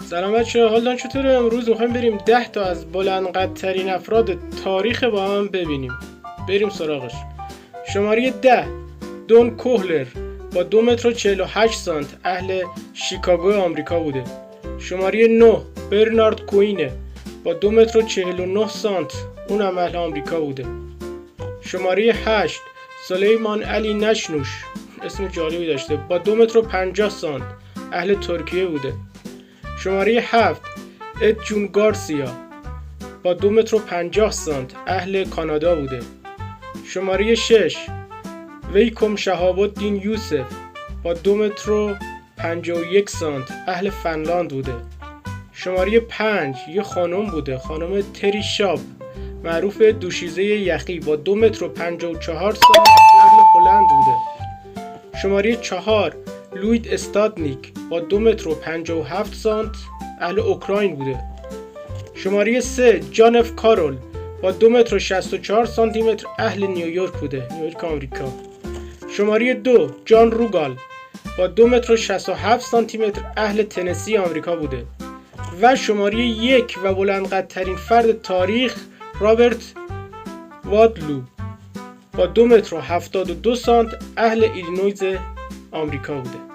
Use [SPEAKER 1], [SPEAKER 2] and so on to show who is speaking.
[SPEAKER 1] سلام بچه‌ها، حالتون چطوره؟ امروز میخوایم بریم 10 تا از بلندقدترین افراد تاریخ با هم ببینیم. بریم سراغش. شماره 10 دون کوهلر با 2 متر و 48 سانت اهل شیکاگو آمریکا بوده. شماره 9 برنارد کوینه با 2 متر و 49 سانت، اونم اهل آمریکا بوده. شماره 8 سلیمان علی نشنوش، اسم جالبی داشته، با 2 متر و 50 سانت اهل ترکیه بوده. شماره 7 ادجون گارسیا با 2 متر و 50 سانت اهل کانادا بوده. شماره 6 ویکوم شهاب الدین یوسف با 2 متر و 51 سانت اهل فنلاند بوده. شماره 5 یه خانم بوده، خانم تری شاب، معروف دوشیزه یخی، با 2 متر و 54 سانت اهل هلند بوده. شماره 4 لوید استادنیک با 2 متر و 57 سانت اهل اوکراین بوده. شماره 3 جان اف کارول با 2 متر و 64 سانتی متر اهل نیویورک بوده، نیویورک آمریکا. شماره 2 جان روگال با 2 متر و 67 سانتی متر اهل تنسی آمریکا بوده. و شماره 1 و بلندقدترین فرد تاریخ رابرت وادلو با 2 متر و 72 سانت اهل ایلینویز آمریکا بوده.